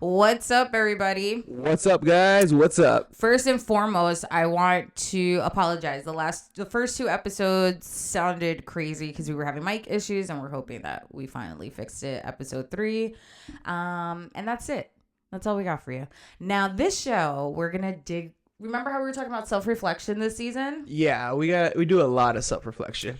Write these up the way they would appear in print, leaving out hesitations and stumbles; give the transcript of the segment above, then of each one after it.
What's up, everybody? What's up, guys? What's up? First and foremost, I want to apologize. The first two episodes sounded crazy because we were having mic issues, and we're hoping that we finally fixed it. Episode 3, and that's it. That's all we got for you. Now, this show, we're gonna dig. Remember how we were talking about self-reflection this season? Yeah, we do a lot of self-reflection.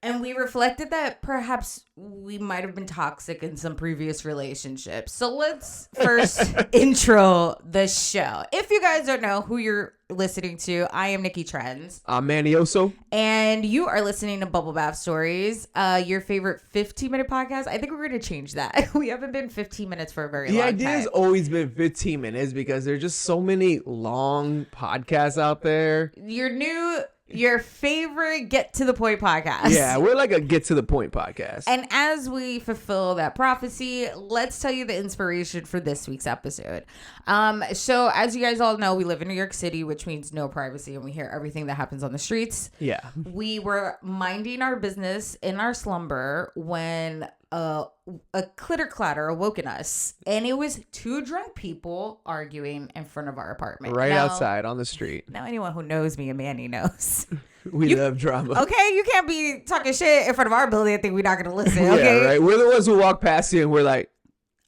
And we reflected that perhaps we might have been toxic in some previous relationships. So let's first intro the show. If you guys don't know who you're listening to, I am Nicky Trendz. I'm Manny Oso. And you are listening to Bubble Bath Stories, your favorite 15-minute podcast. I think we're going to change that. We haven't been 15 minutes for a very long time. The idea has always been 15 minutes because there's just so many long podcasts out there. Your favorite get to the point podcast. Yeah, we're like a get to the point podcast. And as we fulfill that prophecy, let's tell you the inspiration for this week's episode. So as you guys all know, we live in New York City, which means no privacy, and we hear everything that happens on the streets. Yeah. We were minding our business in our slumber when a clitter clatter awoken us, and it was two drunk people arguing in front of our apartment. Right outside on the street. Now anyone who knows me and Manny knows. We love drama. Okay, you can't be talking shit in front of our building and think we're not going to listen, okay? Yeah, right. We're the ones who walk past you and we're like...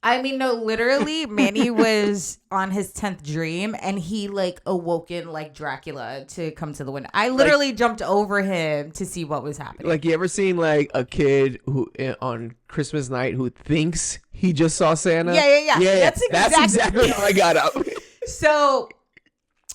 I mean, no, literally, Manny was on his 10th dream, and he, awoken like Dracula to come to the window. I literally jumped over him to see what was happening. Like, you ever seen, a kid who on Christmas night who thinks he just saw Santa? Yeah. That's exactly how I got up. So...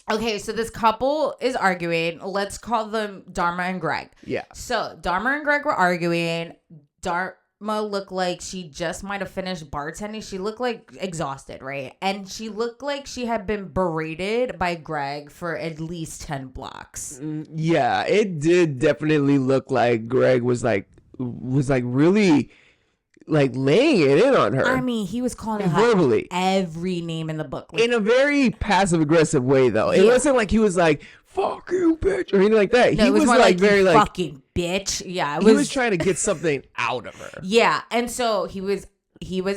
Okay, so this couple is arguing. Let's call them Dharma and Greg. Yeah. So Dharma and Greg were arguing. Dharma looked like she just might have finished bartending. She looked like exhausted, right? And she looked like she had been berated by Greg for at least 10 blocks. Yeah, it did definitely look like Greg was really... laying it in on her. I mean, he was calling her verbally every name in the book. In a very passive-aggressive way, though. It wasn't like he was like, fuck you, bitch, or anything like that. No, he was more very fucking bitch. Yeah, he was trying to get something out of her. Yeah, and so he was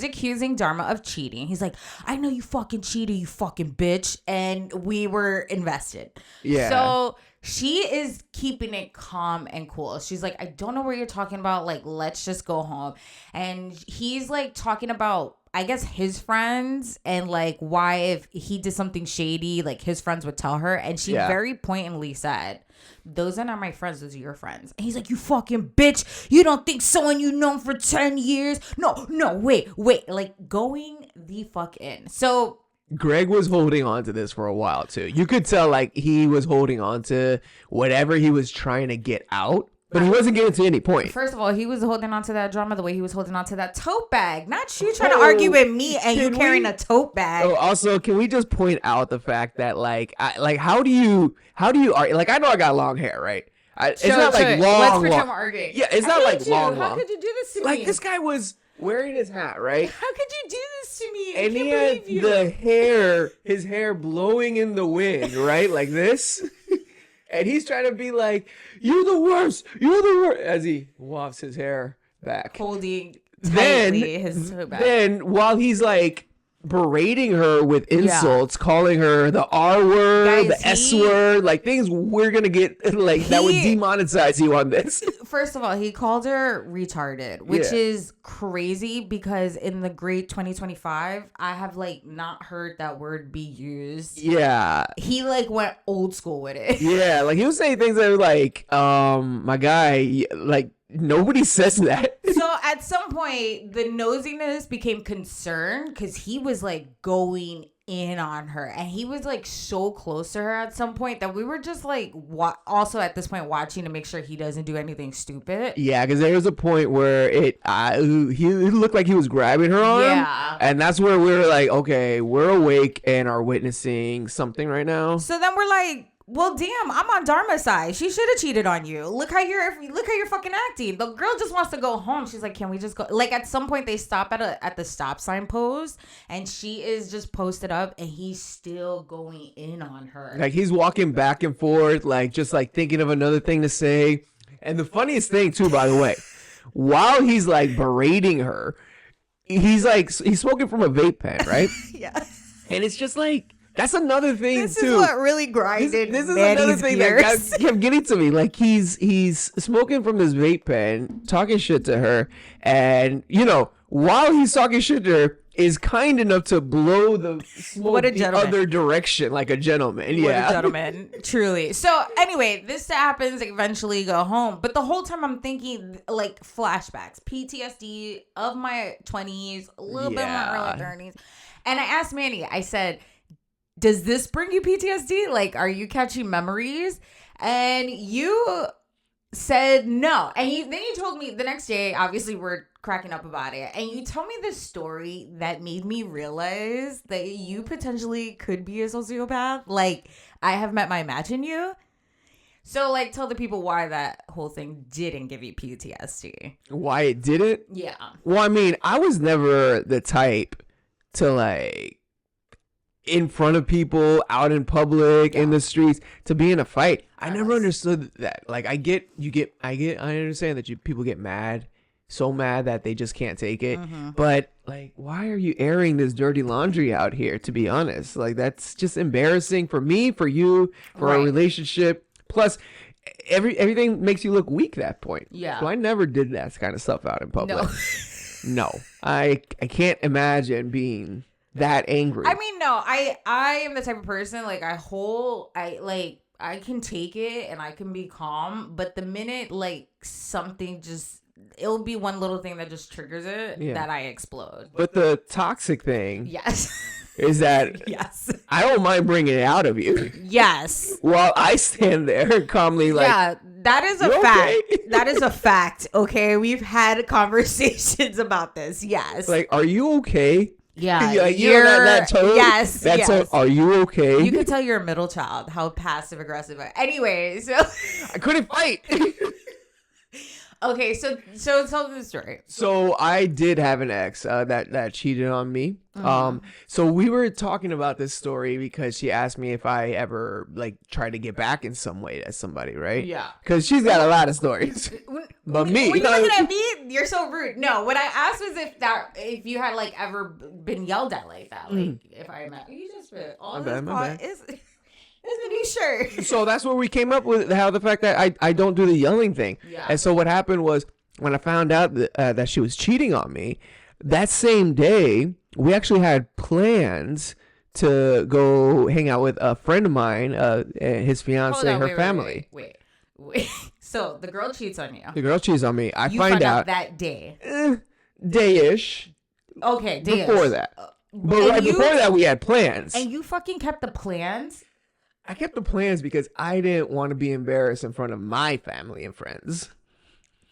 accusing Dharma of cheating. He's like, I know you fucking cheated, you fucking bitch. And we were invested. Yeah. So she is keeping it calm and cool. She's like, I don't know what you're talking about. Let's just go home. And he's talking about, I guess, his friends and why if he did something shady, his friends would tell her. And she very pointedly said, those are not my friends, those are your friends. And he's like, you fucking bitch. You don't think someone you known for 10 years? No, wait. Going the fuck in. So Greg was holding on to this for a while, too. You could tell, he was holding on to whatever he was trying to get out, but he wasn't getting to any point. First of all, he was holding on to that drama the way he was holding on to that tote bag. Not you trying to argue with me and you carrying a tote bag. Oh, also, can we just point out the fact that, how do you argue? I know I got long hair, right? It's not long. Let's pretend we're arguing. Yeah, it's not long. How could you do this to me? This guy was wearing his hat, right? How could you do this to me? And he had his hair blowing in the wind, right? Like this. And he's trying to be like, you're the worst, as he wafts his hair back. Holding tightly his toe back. Then while he's berating her with insults, calling her the R word, the S word, things we're gonna get that would demonetize you on this. First of all, he called her retarded, which is crazy because in the great 2025, I have not heard that word be used. Yeah. He went old school with it. Yeah, he was saying things that were my guy, nobody says that. So at some point, the nosiness became concern because he was going in on her, and he was so close to her at some point that we were just also at this point watching to make sure he doesn't do anything stupid. Yeah, because there was a point where he looked like he was grabbing her arm. Yeah, and that's where we were like, okay, we're awake and are witnessing something right now. So then we're like, well, damn, I'm on Dharma's side. She should have cheated on you. Look how you're fucking acting. The girl just wants to go home. She's like, can we just go? At some point they stop at the stop sign pose, and she is just posted up, and he's still going in on her. He's walking back and forth, just thinking of another thing to say. And the funniest thing too, by the way, while he's berating her, he's smoking from a vape pen, right? Yeah. And it's just like, that's another thing This too. is what really grinded This is Manny's another thing gears. that kept getting to me. Like he's smoking from this vape pen, talking shit to her, and while he's talking shit to her, is kind enough to blow the smoke What a the gentleman. other direction, like a gentleman. What Yeah, a gentleman, truly. So anyway, this happens. Eventually, go home. But the whole time, I'm thinking like flashbacks, PTSD of my 20s, a little bit of my early 30s. And I asked Manny. I said, "Does this bring you PTSD? Like, are you catching memories?" And you said no. And then you told me the next day. Obviously, we're cracking up about it, and you told me this story that made me realize that you potentially could be a sociopath. Like, I have met my match in you. So, like, tell the people why that whole thing didn't give you PTSD. why it didn't? Yeah. Well, I mean, I was never the type to like in front of people, out in public, in the streets, to be in a fight. I never understood that. Like, I understand that people get mad. So mad that they just can't take it. But like, why are you airing this dirty laundry out here, to be honest? Like, that's just embarrassing for me, for you, for our relationship. Plus everything makes you look weak at that point. Yeah. So I never did that kind of stuff out in public. No. I can't imagine being that angry. I mean, no, I am the type of person, like, I can take it and I can be calm, but the minute like something just, it'll be one little thing that just triggers it, that I explode. But the toxic thing Yes. is that Yes. I don't mind bringing it out of you. Yes. While I stand there calmly like, Yeah, that is a "You fact. okay?" That is a fact. Okay, we've had conversations about this. Yes. like, are you okay? Yeah, Like, that tone? Yes, That yes. tone, are you okay? You can tell you're a middle child how passive aggressive. Anyway, so I couldn't fight. okay, so tell them the story. So I did have an ex that cheated on me. So we were talking about this story because she asked me if I ever like tried to get back in some way as somebody, right? Yeah. Because she's got a lot of stories. But me, When you looking at me, you're so rude. No, what I asked was if you had like ever been yelled at like that. Like if I met you, just been all this bad. It's a new shirt. So that's where we came up with the fact that I don't do the yelling thing. Yeah. And so what happened was when I found out that she was cheating on me, that same day we actually had plans to go hang out with a friend of mine, his fiance, and her family. Wait. So the girl cheats on you. The girl cheats on me. I You find out that day. day-ish. Okay, day Before that. But right before that, we had plans. And you fucking kept the plans? I kept the plans because I didn't want to be embarrassed in front of my family and friends.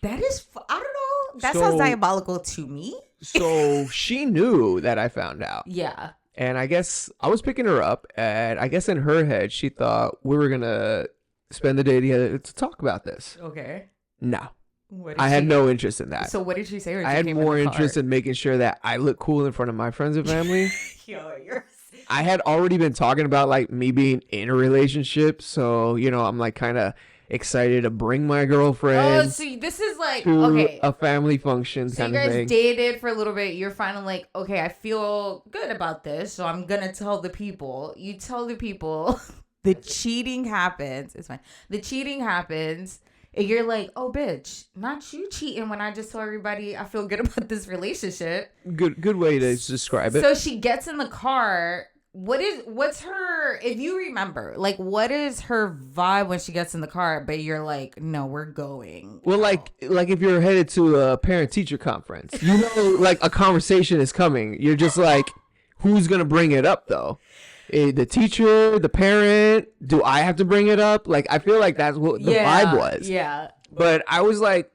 That is, I don't know. That So- sounds diabolical to me. So she knew that I found out. Yeah. And I guess I was picking her up. And I guess in her head, she thought we were going to spend the day together to talk about this. Okay. No. What did I had she- no interest in that. So what did she say? When I she had came more in the interest in making sure that I look cool in front of my friends and family. Yo, you're... I had already been talking about like me being in a relationship. So, I'm like kind of excited to bring my Oh, girlfriend so this is like, to okay. a family function So kind you of guys thing. dated for a little bit. You're finally like, okay, I feel good about this. So I'm going to tell the people. You tell the people the cheating happens. It's fine. The cheating happens. And you're like, oh, bitch, not you cheating when I just told everybody I feel good about this relationship. Good way to describe it. So she gets in the car. What's her, if you remember, like, what is her vibe when she gets in the car, but you're like, no, we're going. Well, like if you're headed to a parent-teacher conference, like a conversation is coming. You're just like, who's going to bring it up, though? The teacher, the parent? Do I have to bring it up? Like, I feel like that's what the vibe was. Yeah. But I was like,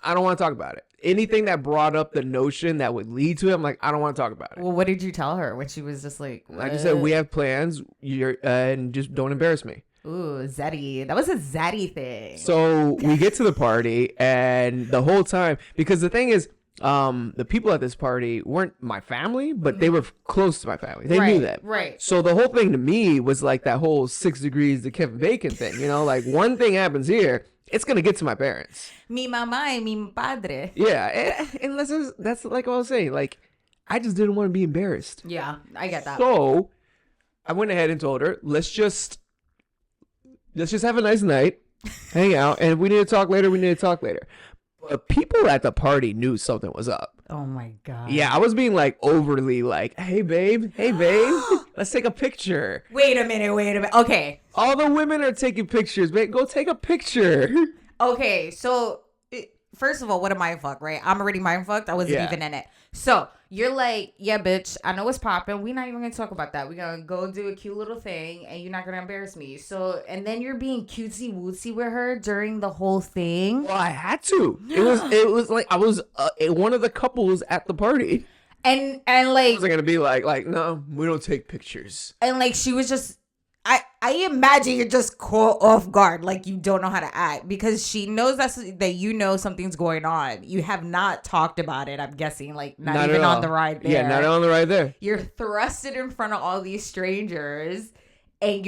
I don't want to talk about it. Anything that brought up the notion that would lead to it, I'm like, I don't want to talk about it. Well, what did you tell her when she was just like, what? I just said, we have plans, and just don't embarrass me. Ooh, Zeddy. That was a Zeddy thing. So we get to the party, and the whole time, because the thing is, the people at this party weren't my family, but they were close to my family. They knew that. Right. So the whole thing to me was like that whole 6 degrees to Kevin Bacon thing, like one thing happens here it's gonna get to my parents. Mi mamá y mi padre. Yeah, and that's like what I was saying. Like, I just didn't want to be embarrassed. Yeah, I get that. So I went ahead and told her, let's just have a nice night, hang out, and if we need to talk later, we need to talk later. But people at the party knew something was up. Oh my God. Yeah, I was being like overly like, hey babe, let's take a picture. Wait a minute. Okay. All the women are taking pictures, babe. Go take a picture. Okay, so first of all, what a mind fuck, right? I'm already mind fucked. I wasn't even in it. So you're like, yeah, bitch, I know what's popping. We're not even gonna talk about that. We're gonna go do a cute little thing, and you're not gonna embarrass me. So, and then you're being cutesy wootsy with her during the whole thing. Well, I had to. It was like I was one of the couples at the party, and like I wasn't gonna be like, no, we don't take pictures. And like she was just. I imagine you're just caught off guard, like you don't know how to act, because she knows that you know something's going on. You have not talked about it, I'm guessing, like not even on the ride there. Yeah, not on the ride there. You're thrusted in front of all these strangers, and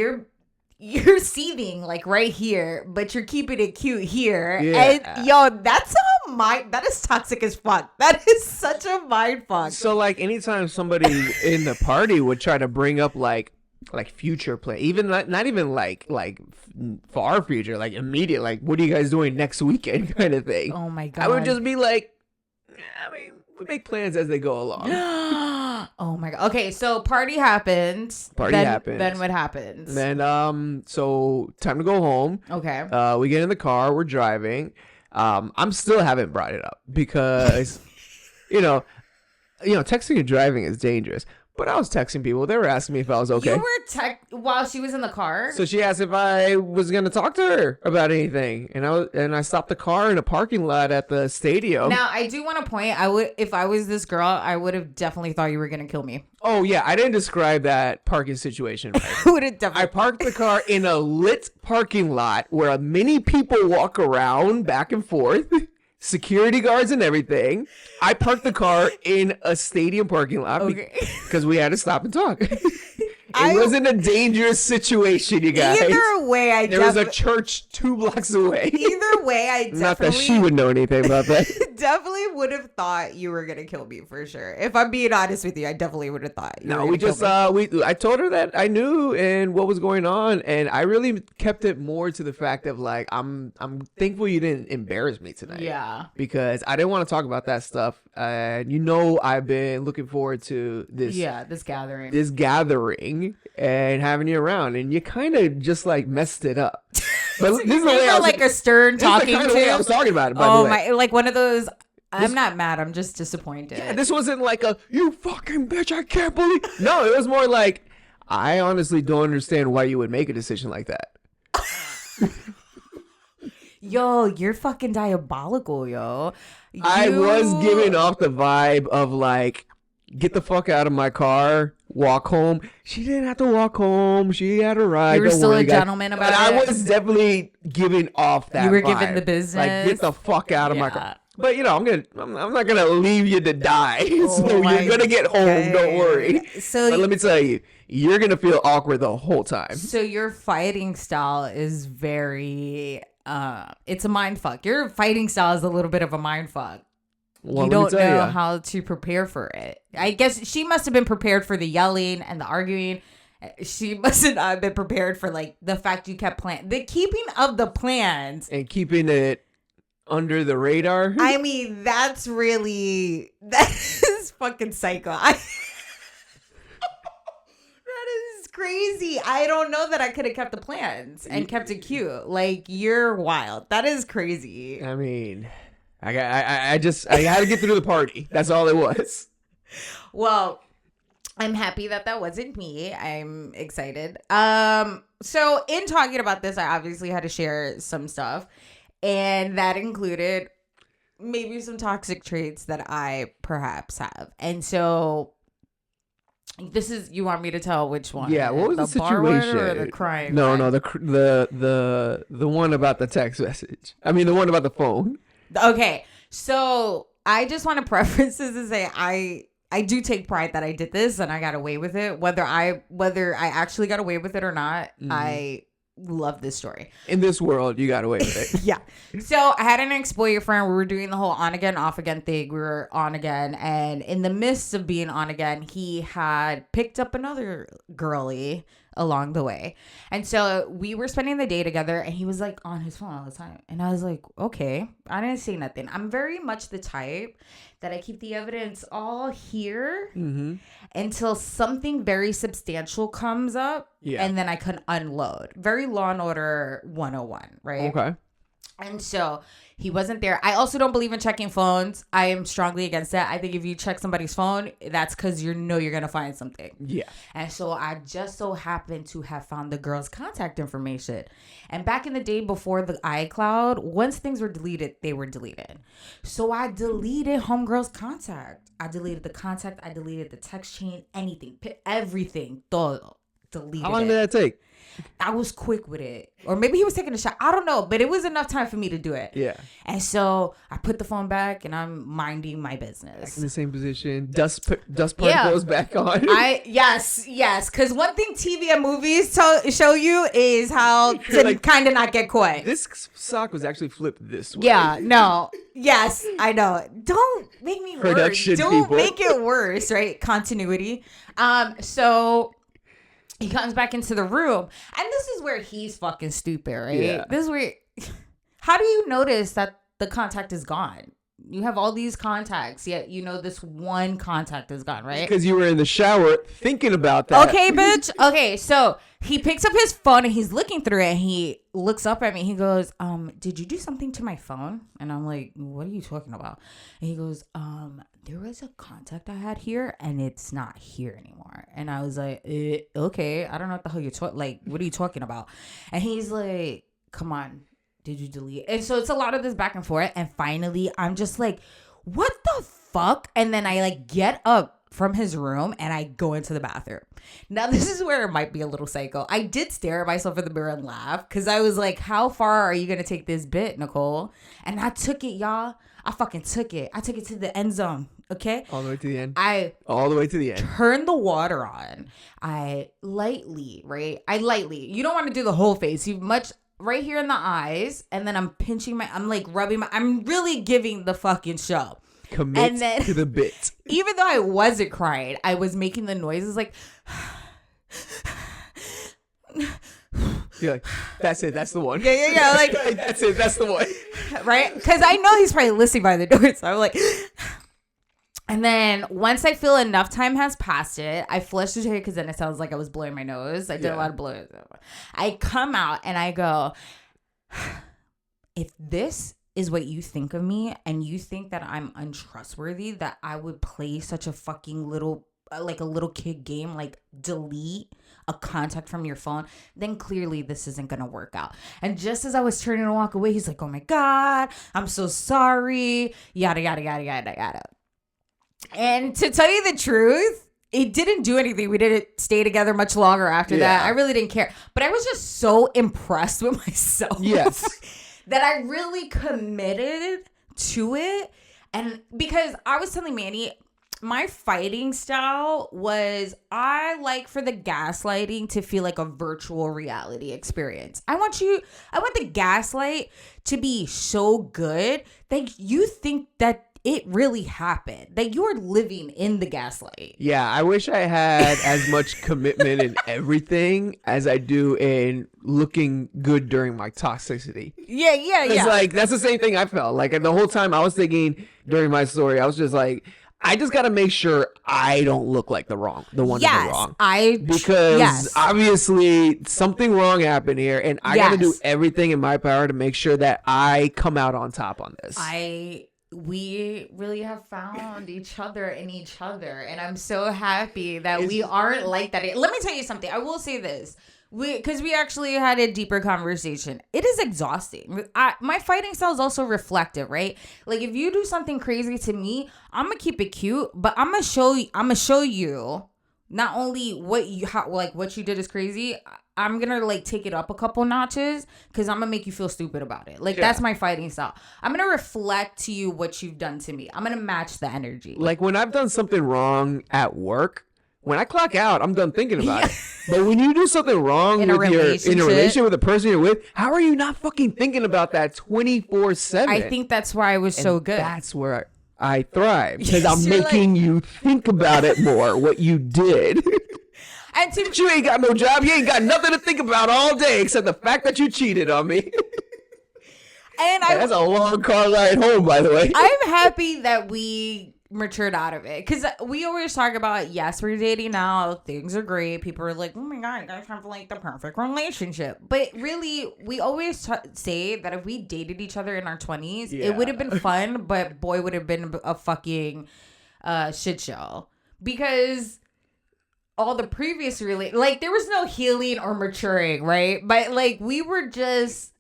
you're seething like right here, but you're keeping it cute here. Yeah. And yo, that is toxic as fuck. That is such a mind fuck. So like anytime somebody in the party would try to bring up like future play, even not even like far future, like immediate, like what are you guys doing next weekend kind of thing. Oh my God. I would just be like, I mean, we make plans as they go along. Oh my God. Okay, so party happens. Then what happens? Then so time to go home. Okay. We get in the car, we're driving. I'm still haven't brought it up because you know texting and driving is dangerous. But I was texting people. They were asking me if I was okay. You were while she was in the car? So she asked if I was going to talk to her about anything. And I stopped the car in a parking lot at the stadium. Now, I do want to point, if I was this girl, I would have definitely thought you were going to kill me. Oh, yeah. I didn't describe that parking situation right. I would have definitely. I parked the car in a lit parking lot where many people walk around back and forth. Security guards and everything. I parked the car in a stadium parking lot because we had to stop and talk. It wasn't a dangerous situation, you guys. Either way, there was a church 2 blocks away. Either way, I definitely... Not that she would know anything about that. Definitely would have thought you were going to kill me for sure. If I'm being honest with you, I definitely would have thought you were we just, I told her that I knew and what was going on. And I really kept it more to the fact of like, I'm thankful you didn't embarrass me tonight. Yeah. Because I didn't want to talk about that stuff. And I've been looking forward to this. Yeah, this gathering. And having you around, and you kind of just like messed it up. But this is like a stern talking to. I was talking about it. By oh the way. My! Like one of those. I'm not mad. I'm just disappointed. Yeah, this wasn't like a you fucking bitch. I can't believe. No, it was more like I honestly don't understand why you would make a decision like that. Yo, you're fucking diabolical, yo. I was giving off the vibe of like, get the fuck out of my car, walk home. She didn't have to walk home. She had a ride. You were still a gentleman about it. I was definitely giving off that. You were vibe. Giving the business. Like, get the fuck out of my car. But I'm not gonna leave you to die. So you're gonna get home. Don't worry. But let me tell you, you're gonna feel awkward the whole time. So your fighting style is very. It's a mind fuck. Your fighting style is a little bit of a mind fuck. Well, you don't know how to prepare for it. I guess she must have been prepared for the yelling and the arguing. She must have not been prepared for like the fact you kept the keeping of the plans and keeping it under the radar. I mean, that is fucking psycho. That is crazy. I don't know that I could have kept the plans and kept it cute. Like, you're wild. That is crazy. I mean, I had to get through the party. That's all it was. Well, I'm happy that wasn't me. I'm excited. So in talking about this, I obviously had to share some stuff, and that included maybe some toxic traits that I perhaps have. And so this is, you want me to tell which one? Yeah, what was the situation? Or the crying? No, the one about the text message. I mean, the one about the phone. Okay, so I just want to preface this and say I do take pride that I did this and I got away with it. Whether I actually got away with it or not, love this story. In this world, you got away with it. Yeah. So I had an ex-boyfriend. We were doing the whole on again, off again thing. We were on again. And in the midst of being on again, he had picked up another girly along the way. And so we were spending the day together and he was like on his phone all the time. And I was like, okay, I didn't say nothing. I'm very much the type that I keep the evidence all here until something very substantial comes up. Yeah. And then I can unload. Very Law and Order 101, right? Okay. And so he wasn't there. I also don't believe in checking phones. I am strongly against that. I think if you check somebody's phone, that's because you're going to find something. Yeah. And so I just so happened to have found the girl's contact information. And back in the day before the iCloud, once things were deleted, they were deleted. So I deleted homegirl's contact. I deleted the contact. I deleted the text chain, anything, everything, todo. Deleted. How long did that take? I was quick with it. Or maybe he was taking a shot. I don't know. But it was enough time for me to do it. Yeah. And so I put the phone back and I'm minding my business. Back in the same position. Dust particles back on. Yes. Because one thing TV and movies show you is how to like, kind of not get caught. This sock was actually flipped this way. Yeah. No. Yes. I know. Don't make me worse. Don't make it worse. Right? Continuity. So... he comes back into the room, and this is where he's fucking stupid, right? Yeah. This is where... how do you notice that the contact is gone? You have all these contacts, yet you know this one contact is gone, right? Because you were in the shower thinking about that. Okay, bitch. Okay, so he picks up his phone, and he's looking through it, and he looks up at me. He goes, did you do something to my phone? And I'm like, what are you talking about? And he goes, there was a contact I had here and it's not here anymore. And I was like, okay, I don't know what the hell you're talking. Like, what are you talking about? And he's like, come on, did you delete? And so it's a lot of this back and forth. And finally, I'm just like, what the fuck? And then I like get up from his room and I go into the bathroom. Now, this is where it might be a little psycho. I did stare at myself in the mirror and laugh because I was like, how far are you going to take this bit, Nicole? And I took it, y'all. I fucking took it. I took it to the end zone. Okay. All the way to the end. All the way to the end. Turn the water on. I lightly. You don't want to do the whole face. You much right here in the eyes. And then I'm pinching I'm like rubbing I'm really giving the fucking show. Commit to the bit. Even though I wasn't crying, I was making the noises like... You're like, that's it. That's the one. Yeah. Like, that's it. That's the one. Right? Because I know he's probably listening by the door. So I'm like... And then once I feel enough time has passed it, I flushed his hair because then it sounds like I was blowing my nose. I did a lot of blowing. I come out and I go, if this is what you think of me and you think that I'm untrustworthy, that I would play such a fucking little, like a little kid game, like delete a contact from your phone, then clearly this isn't going to work out. And just as I was turning to walk away, he's like, oh my God, I'm so sorry. Yada, yada, yada, yada, yada. And to tell you the truth, it didn't do anything. We didn't stay together much longer after that. I really didn't care. But I was just so impressed with myself. Yes. That I really committed to it. And because I was telling Manny, my fighting style was I like for the gaslighting to feel like a virtual reality experience. I want the gaslight to be so good that you think that it really happened, that you're living in the gaslight. Yeah, I wish I had as much commitment in everything as I do in looking good during my toxicity. Yeah. It's like, that's the same thing I felt. Like, the whole time I was thinking during my story, I was just like, I just got to make sure I don't look like the one in the wrong. Because obviously something wrong happened here, and I got to do everything in my power to make sure that I come out on top on this. We really have found each other in each other, and I'm so happy that we aren't like that. Let me tell you something. I will say this. Because we actually had a deeper conversation. It is exhausting. My fighting style is also reflective, right? Like if you do something crazy to me, I'm gonna keep it cute, but I'm gonna show you not only what you did is crazy. I'm gonna like take it up a couple notches because I'm gonna make you feel stupid about it. Like that's my fighting style. I'm gonna reflect to you what you've done to me. I'm gonna match the energy. Like when I've done something wrong at work, when I clock out, I'm done thinking about it. But when you do something wrong in a relationship with the person you're with, how are you not fucking thinking about that 24/7? I think that's why I was so good. That's where I thrive, because I'm making you think about it more, what you did. And you ain't got no job. You ain't got nothing to think about all day except the fact that you cheated on me. And that's a long car ride home, by the way. I'm happy that we matured out of it, because we always talk about, yes, we're dating now, things are great, people are like, oh my god, you guys have like the perfect relationship, but really we always say that if we dated each other in our 20s, it would have been fun, but boy, would have been a fucking shit show, because all the previous like there was no healing or maturing, right? But like we were just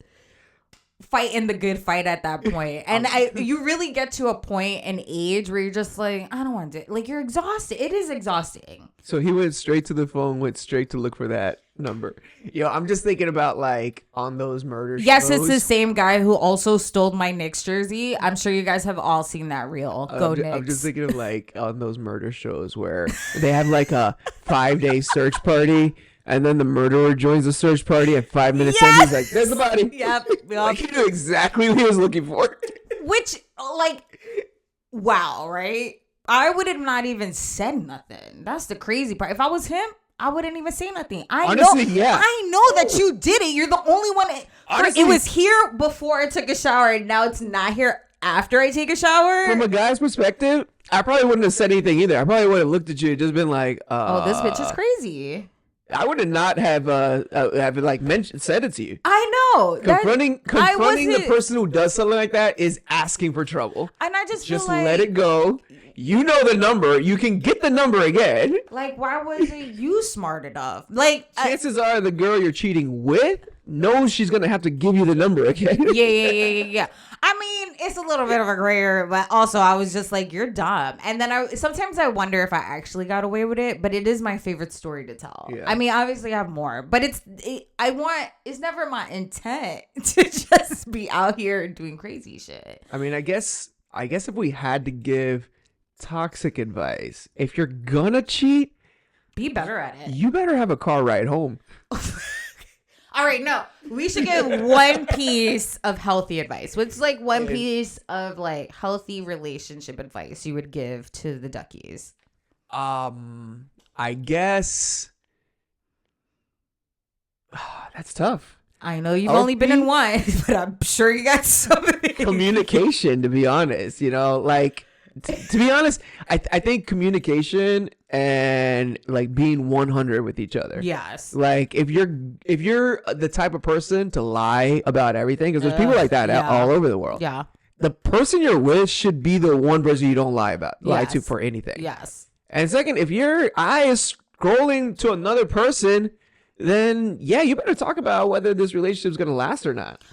fighting the good fight at that point. And you really get to a point in age where you're just like, I don't want to, like, you're exhausted. It is exhausting. So he went straight to the phone, went straight to look for that number. Yo, I'm just thinking about like on those murder shows. Yes, it's the same guy who also stole my Knicks jersey. I'm sure you guys have all seen that reel. Go Knicks. I'm just thinking of like on those murder shows where they have like a 5-day search party. And then the murderer joins the search party at 5 minutes in. He's like, there's the body. Yep. Like, he knew exactly what he was looking for. Which, like, wow, right? I would have not even said nothing. That's the crazy part. If I was him, I wouldn't even say nothing. Honestly, I know that you did it. You're the only one. Honestly, it was here before I took a shower, and now it's not here after I take a shower. From a guy's perspective, I probably wouldn't have said anything either. I probably would have looked at you and just been like, oh, this bitch is crazy. I would not have like said it to you. I know. Confronting the person who does something like that is asking for trouble. And I just feel like, let it go. You know the number. You can get the number again. Like, why wasn't you smart enough? Like, chances are the girl you're cheating with knows she's gonna have to give you the number again. Yeah. I mean, it's a little bit of a gray area, but also I was just like, you're dumb. And then sometimes I wonder if I actually got away with it, but it is my favorite story to tell. Yeah. I mean, obviously I have more, but it's never my intent to just be out here doing crazy shit. I mean, I guess if we had to give toxic advice, if you're gonna cheat, be better at it. You better have a car ride home. All right, no. We should get one piece of healthy advice. What's like one piece of like healthy relationship advice you would give to the duckies? I guess that's tough. I know you've only been in one, but I'm sure you got something. Communication, to be honest, like to be honest, I think communication and like being 100 with each other. Yes. Like if you're the type of person to lie about everything, because there's people like that all over the world. Yeah. The person you're with should be the one person you don't lie to for anything. Yes. And second, if your eye is scrolling to another person, then you better talk about whether this relationship is going to last or not.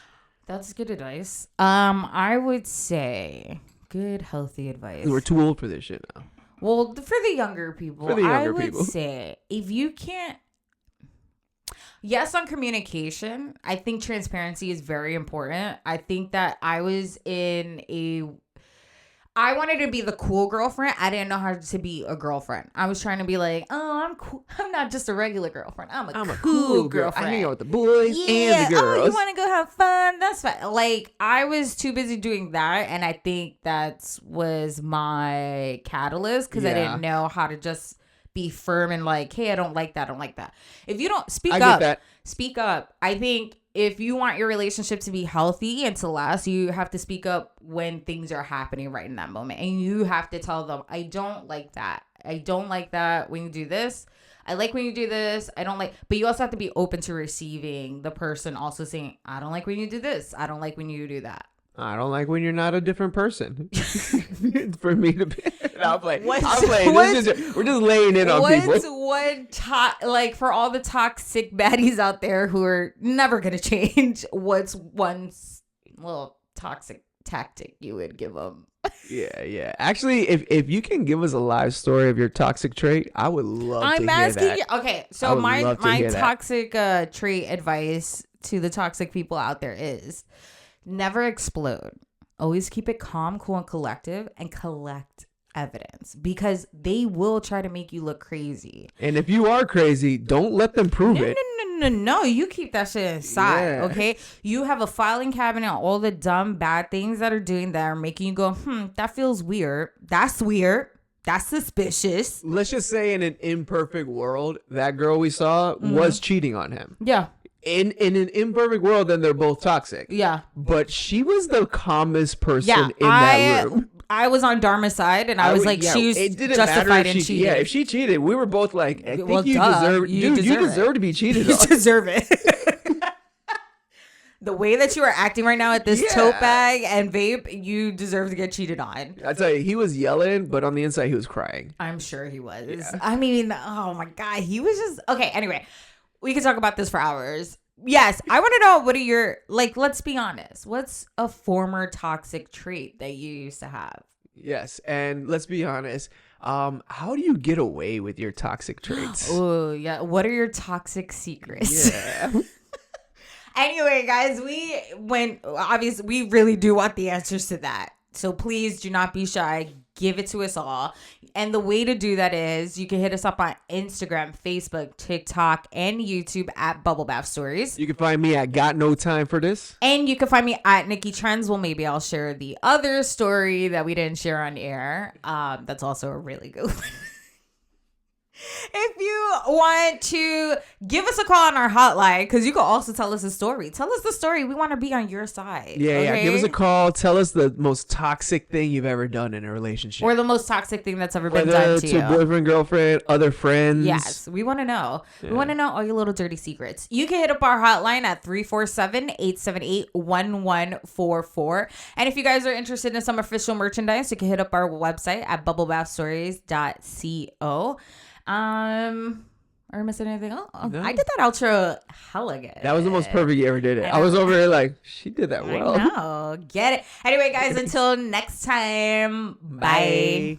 That's good advice. I would say good healthy advice. We're too old for this shit now. Well, for the younger people, I would say if you can't. Yes, on communication, I think transparency is very important. I think that I wanted to be the cool girlfriend. I didn't know how to be a girlfriend. I was trying to be like, oh, I'm cool. I'm not just a regular girlfriend. I'm a cool girlfriend. I hang out with the boys and the girls. Oh, you want to go have fun? That's fine. Like, I was too busy doing that, and I think that was my catalyst because I didn't know how to just be firm and like, hey, I don't like that. I don't like that. If you don't speak up. I think if you want your relationship to be healthy and to last, you have to speak up when things are happening right in that moment. And you have to tell them, I don't like that. I don't like that when you do this. I like when you do this. I don't like, but you also have to be open to receiving the person also saying, I don't like when you do this. I don't like when you do that. I don't like when you're not a different person. For me to be, I'm playing. We're just laying in on people. What's one for all the toxic baddies out there who are never gonna change? What's one little toxic tactic you would give them? Yeah. Actually, if you can give us a live story of your toxic trait, I would love to hear that. I'm asking you. Okay, so my toxic trait advice to the toxic people out there is: never explode. Always keep it calm, cool, and collective, and collect evidence because they will try to make you look crazy. And if you are crazy, don't let them prove it. No, you keep that shit inside, okay? You have a filing cabinet on all the dumb, bad things that are doing that are making you go, that feels weird. That's weird. That's suspicious. Let's just say in an imperfect world, that girl we saw was cheating on him. Yeah. In an imperfect world, then they're both toxic. Yeah. But she was the calmest person in that room. I was on Dharma's side, and I was like, she's justified in cheating. Yeah, if she cheated, we were both like, I think you deserve to be cheated on. You deserve it. The way that you are acting right now at this tote bag and vape, you deserve to get cheated on. I tell you, he was yelling, but on the inside, he was crying. I'm sure he was. Yeah. I mean, oh my God, he was just... Okay, anyway, we could talk about this for hours. Yes, I want to know, what are your... Like, let's be honest. What's a former toxic trait that you used to have? Yes, and let's be honest. How do you get away with your toxic traits? Oh, yeah. What are your toxic secrets? Yeah. Anyway, guys, we really do want the answers to that. So please do not be shy. Give it to us all. And the way to do that is you can hit us up on Instagram, Facebook, TikTok, and YouTube at Bubble Bath Stories. You can find me at Got No Time For This. And you can find me at Nicky Trendz. Well, maybe I'll share the other story that we didn't share on air. That's also a really good one. If you want to give us a call on our hotline, because you can also tell us a story. Tell us the story. We want to be on your side. Yeah. Give us a call. Tell us the most toxic thing you've ever done in a relationship. Or the most toxic thing that's ever been done to you. Boyfriend, girlfriend, other friends. Yes, we want to know. Yeah. We want to know all your little dirty secrets. You can hit up our hotline at 347-878-1144. And if you guys are interested in some official merchandise, you can hit up our website at bubblebathstories.co. Are we missing anything? Oh, no. I did that outro hella good. That was the most perfect you ever did it. I was over here like, she did that well. I know. Get it. Anyway, guys, until next time. Bye.